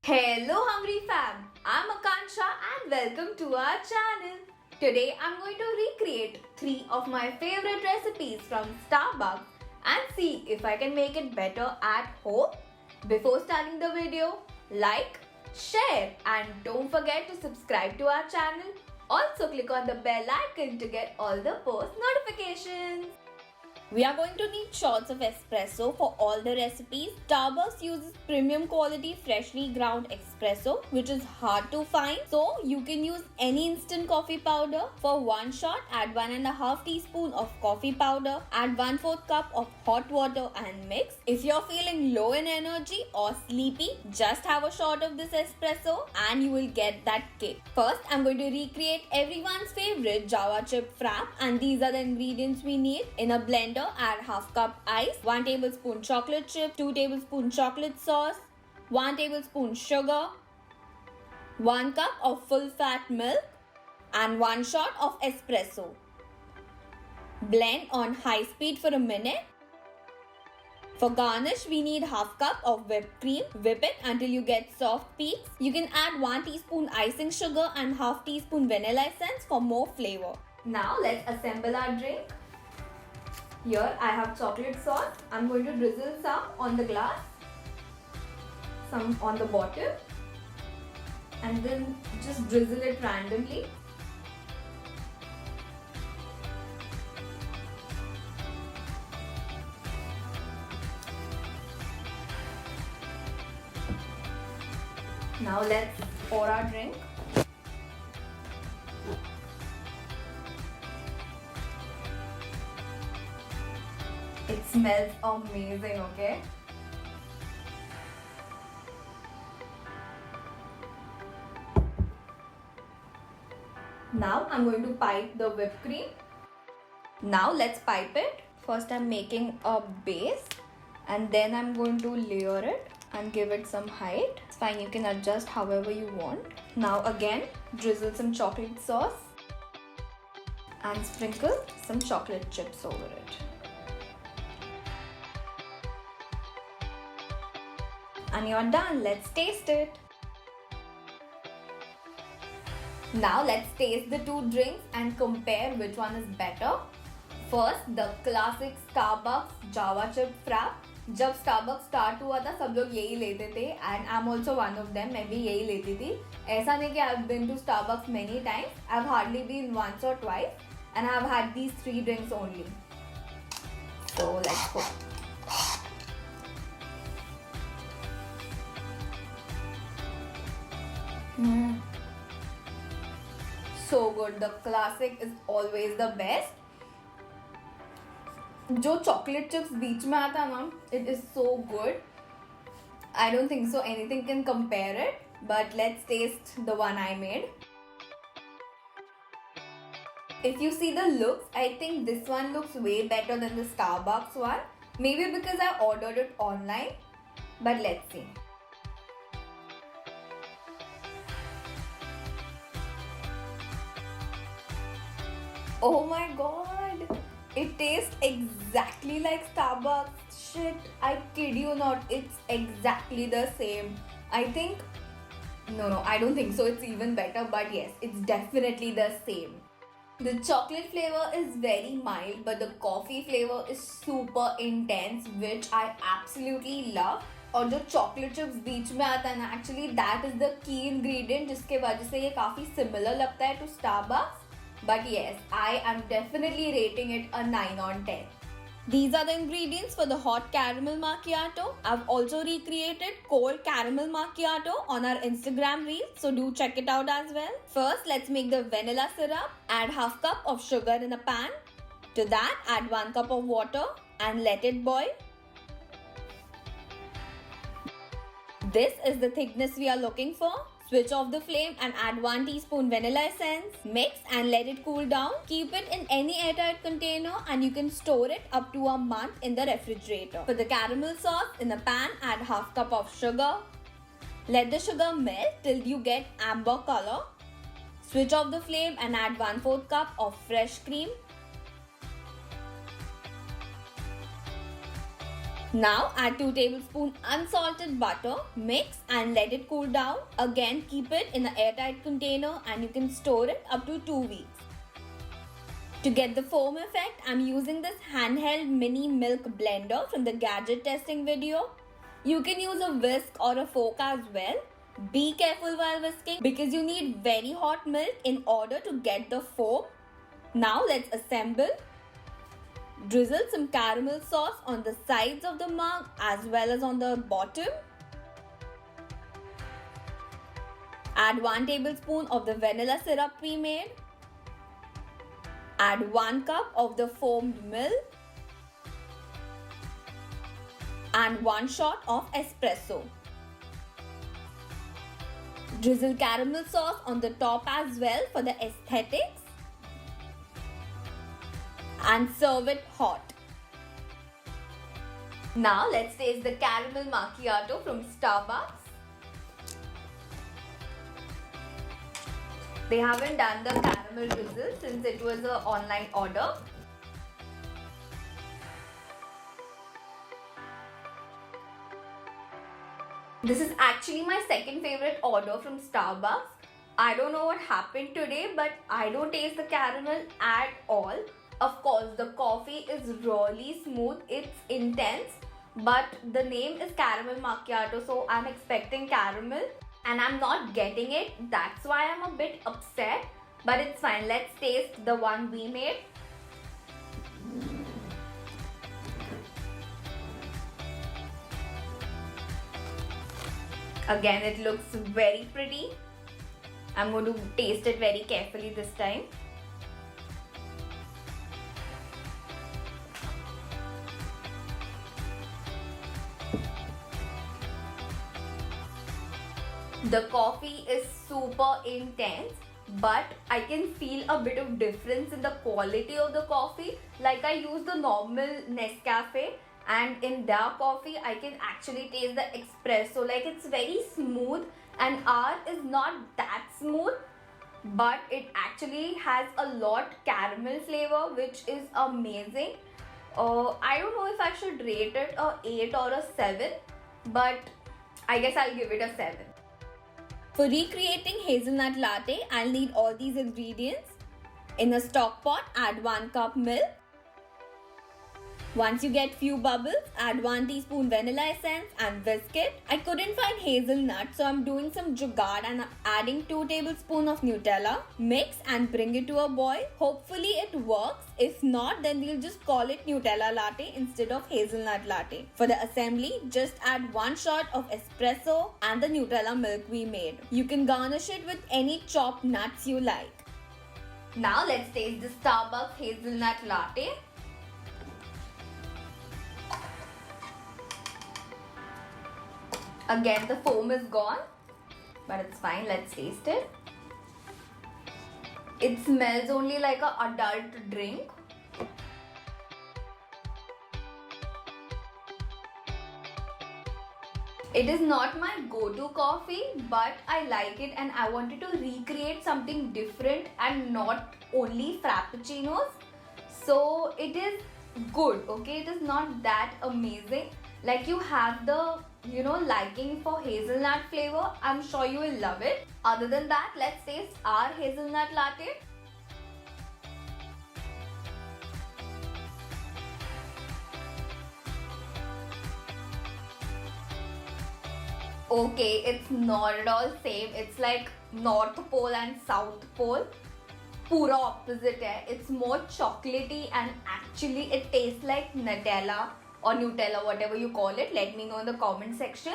Hello Hungry Fam, I'm Akansha and welcome to our channel. Today I'm going to recreate 3 of my favorite recipes from Starbucks and see if I can make it better at home. Before starting the video, like, share and don't forget to subscribe to our channel. Also click on the bell icon to get all the post notifications. We are going to need shots of espresso for all the recipes. Starbucks uses premium quality freshly ground espresso which is hard to find. So you can use any instant coffee powder. For one shot, add 1.5 teaspoon of coffee powder. Add 1/4 cup of hot water and mix. If you're feeling low in energy or sleepy, just have a shot of this espresso and you will get that kick. First, I'm going to recreate everyone's favorite Java chip frap and these are the ingredients we need. In a blender, add half cup ice, 1 tablespoon chocolate chip, 2 tablespoon chocolate sauce, 1 tablespoon sugar, 1 cup of full fat milk and 1 shot of espresso. Blend on high speed for a minute. For garnish, we need half cup of whipped cream. Whip it until you get soft peaks. You can add 1 teaspoon icing sugar and half teaspoon vanilla essence for more flavor. Now let's assemble our drink. Here I have chocolate sauce. I'm going to drizzle some on the glass, some on the bottom and then just drizzle it randomly. Now let's pour our drink. It smells amazing, okay? Now I'm going to pipe the whipped cream. Now let's pipe it. First I'm making a base and then I'm going to layer it and give it some height. It's fine, you can adjust however you want. Now again, drizzle some chocolate sauce and sprinkle some chocolate chips over it. And you're done. Let's taste it. Now let's taste the two drinks and compare which one is better. First, the classic Starbucks Java chip frap. जब Starbucks start हुआ था सब लोग यही लेते थे and I'm also one of them. मैं भी यही लेती थी. ऐसा नहीं कि I've been to Starbucks many times. I've hardly been once or twice and I've had these 3 drinks only. So let's go. So good. The classic is always the best. जो chocolate chips बीच में आता है ना, it is so good. I don't think so anything can compare it. But let's taste the one I made. If you see the looks, I think this one looks way better than the Starbucks one. Maybe because I ordered it online. But let's see. Oh my god, it tastes exactly like Starbucks. Shit, I kid you not, it's exactly the same. I think, no, I don't think so, it's even better, but yes, it's definitely the same. The chocolate flavor is very mild, but the coffee flavor is super intense, which I absolutely love. और जो chocolate chips बीच में आता है ना, actually that is the key ingredient जिसके वजह से ये काफ़ी similar लगता है to Starbucks. But yes, I am definitely rating it a 9 on 10. These are the ingredients for the hot caramel macchiato. I've also recreated cold caramel macchiato on our Instagram reel, so do check it out as well. First, let's make the vanilla syrup. Add half cup of sugar in a pan. To that, add 1 cup of water and let it boil. This is the thickness we are looking for. Switch off the flame and add 1 teaspoon vanilla essence. Mix and let it cool down. Keep it in any airtight container and you can store it up to a month in the refrigerator. For the caramel sauce, in a pan, add half cup of sugar. Let the sugar melt till you get amber color. Switch off the flame and add 1/4 cup of fresh cream. Now add 2 tablespoons unsalted butter, mix and let it cool down. Again, keep it in an airtight container and you can store it up to 2 weeks. To get the foam effect, I'm using this handheld mini milk blender from the gadget testing video. You can use a whisk or a fork as well. Be careful while whisking because you need very hot milk in order to get the foam. Now let's assemble. Drizzle some caramel sauce on the sides of the mug as well as on the bottom. Add 1 tablespoon of the vanilla syrup we made. Add 1 cup of the foamed milk. And 1 shot of espresso. Drizzle caramel sauce on the top as well for the aesthetics. And serve it hot. Now let's taste the caramel macchiato from Starbucks. They haven't done the caramel drizzle since it was an online order. This is actually my second favorite order from Starbucks. I don't know what happened today, but I don't taste the caramel at all. Of course, the coffee is really smooth, it's intense, but the name is caramel macchiato, so I'm expecting caramel and I'm not getting it. That's why I'm a bit upset, but it's fine. Let's taste the one we made. Again, it looks very pretty. I'm going to taste it very carefully this time. The coffee is super intense, but I can feel a bit of difference in the quality of the coffee. Like I use the normal Nescafe, and in their coffee I can actually taste the espresso. Like it's very smooth, and ours is not that smooth, but it actually has a lot caramel flavor, which is amazing. I don't know if I should rate it a 8 or a 7, but I guess I'll give it a 7. For recreating hazelnut latte, I'll need all these ingredients. In a stock pot, add 1 cup milk. Once you get few bubbles, add 1 teaspoon vanilla essence and whisk it. I couldn't find hazelnut, so I'm doing some jugaad and I'm adding 2 tablespoons of Nutella. Mix and bring it to a boil. Hopefully it works. If not, then we'll just call it Nutella latte instead of hazelnut latte. For the assembly, just add 1 shot of espresso and the Nutella milk we made. You can garnish it with any chopped nuts you like. Now let's taste the Starbucks hazelnut latte. Again, the foam is gone, but it's fine. Let's taste it. It smells only like an adult drink. It is not my go-to coffee, but I like it and I wanted to recreate something different and not only frappuccinos. So it is good, okay? It is not that amazing. Like you have the liking for hazelnut flavor. I'm sure you will love it. Other than that, let's taste our hazelnut latte. Okay, it's not at all same. It's like North Pole and South Pole. Pura opposite hai. It's more chocolatey and actually it tastes like Nutella or Nutella, whatever you call it. Let me know in the comment section.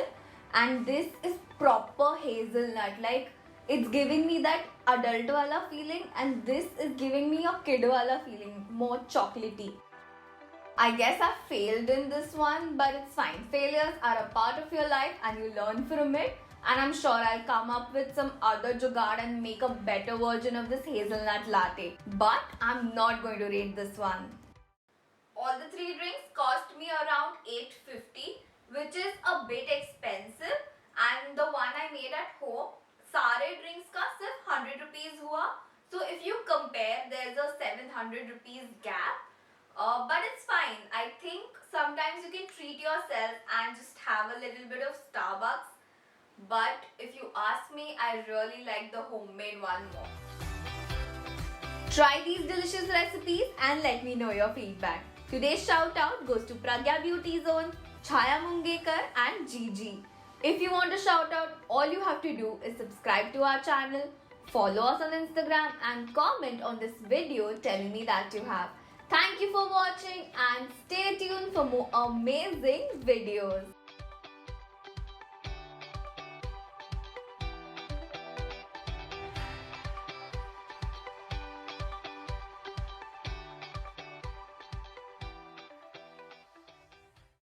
And this is proper hazelnut. Like it's giving me that adult wala feeling, and this is giving me a kid wala feeling, more chocolatey. I guess I failed in this one, but it's fine. Failures are a part of your life and you learn from it. And I'm sure I'll come up with some other jugaad and make a better version of this hazelnut latte. But I'm not going to rate this one. All the 3 drinks cost me around $8.50, which is a bit expensive. And the one I made at home, sare drinks ka sirf 100 rupees hua. So if you compare, there's a 700 rupees gap. But it's fine. I think sometimes you can treat yourself and just have a little bit of Starbucks. But if you ask me, I really like the homemade one more. Try these delicious recipes and let me know your feedback. Today's shout out goes to Pragya Beauty Zone, Chaya Mungekar and Gigi. If you want a shout out, all you have to do is subscribe to our channel, follow us on Instagram and comment on this video telling me that you have. Thank you for watching and stay tuned for more amazing videos.